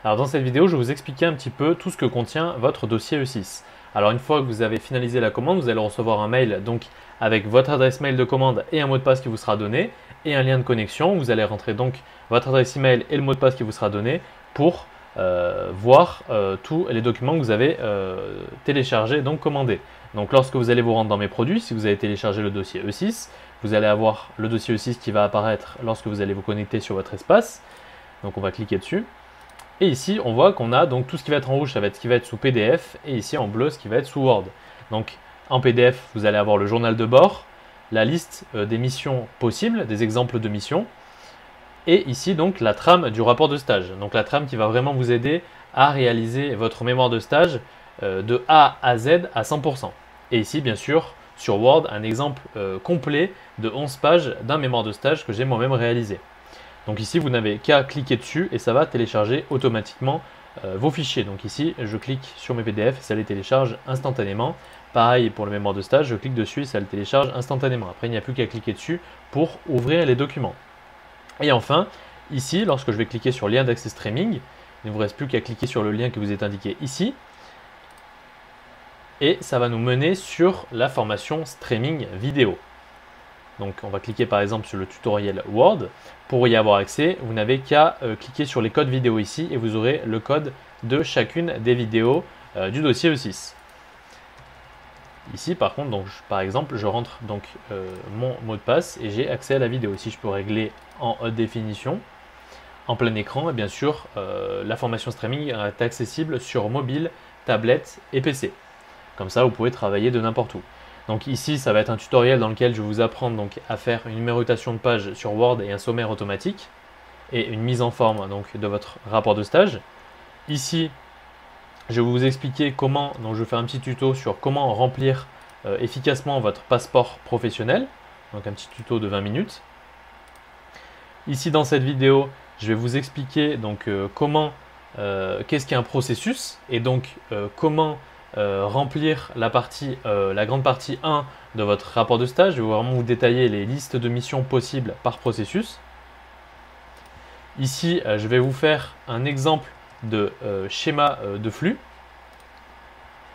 Alors dans cette vidéo, je vais vous expliquer un petit peu tout ce que contient votre dossier E6. Alors une fois que vous avez finalisé la commande, vous allez recevoir un mail donc avec votre adresse mail de commande et un mot de passe qui vous sera donné et un lien de connexion. Vous allez rentrer donc votre adresse email et le mot de passe qui vous sera donné pour voir tous les documents que vous avez téléchargés, donc commandés. Donc lorsque vous allez vous rendre dans mes produits, si vous avez téléchargé le dossier E6, vous allez avoir le dossier E6 qui va apparaître lorsque vous allez vous connecter sur votre espace. Donc on va cliquer dessus. Et ici, on voit qu'on a donc tout ce qui va être en rouge, ça va être ce qui va être sous PDF, et ici en bleu, ce qui va être sous Word. Donc en PDF, vous allez avoir le journal de bord, la liste des missions possibles, des exemples de missions, et ici donc la trame du rapport de stage. Donc la trame qui va vraiment vous aider à réaliser votre mémoire de stage de A à Z à 100%. Et ici, bien sûr, sur Word, un exemple complet de 11 pages d'un mémoire de stage que j'ai moi-même réalisé. Donc ici, vous n'avez qu'à cliquer dessus et ça va télécharger automatiquement vos fichiers. Donc ici, je clique sur mes PDF et ça les télécharge instantanément. Pareil pour le mémoire de stage, je clique dessus et ça le télécharge instantanément. Après, il n'y a plus qu'à cliquer dessus pour ouvrir les documents. Et enfin, ici, lorsque je vais cliquer sur lien d'accès streaming, il ne vous reste plus qu'à cliquer sur le lien qui vous est indiqué ici. Et ça va nous mener sur la formation streaming vidéo. Donc on va cliquer par exemple sur le tutoriel Word. Pour y avoir accès, vous n'avez qu'à cliquer sur les codes vidéo ici et vous aurez le code de chacune des vidéos du dossier E6. Ici par contre, donc, par exemple, je rentre donc mon mot de passe et j'ai accès à la vidéo. Ici je peux régler en haute définition, en plein écran et bien sûr la formation streaming est accessible sur mobile, tablette et PC. Comme ça vous pouvez travailler de n'importe où. Donc ici, ça va être un tutoriel dans lequel je vais vous apprendre donc à faire une numérotation de page sur Word et un sommaire automatique et une mise en forme donc de votre rapport de stage. Ici, je vais vous expliquer comment, donc je vais faire un petit tuto sur comment remplir efficacement votre passeport professionnel, donc un petit tuto de 20 minutes. Ici, dans cette vidéo, je vais vous expliquer donc qu'est-ce qu'un processus et donc comment remplir la grande partie 1 de votre rapport de stage. Je vais vraiment vous détailler les listes de missions possibles par processus. Ici, je vais vous faire un exemple de schéma de flux.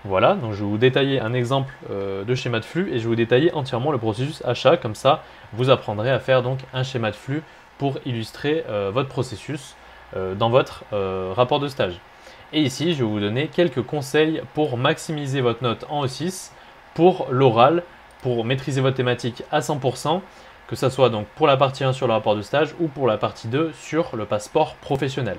Voilà, donc je vais vous détailler un exemple de schéma de flux et je vais vous détailler entièrement le processus achat. Comme ça, vous apprendrez à faire donc un schéma de flux pour illustrer votre processus dans votre rapport de stage. Et ici, je vais vous donner quelques conseils pour maximiser votre note en E6 pour l'oral, pour maîtriser votre thématique à 100%, que ce soit donc pour la partie 1 sur le rapport de stage ou pour la partie 2 sur le passeport professionnel.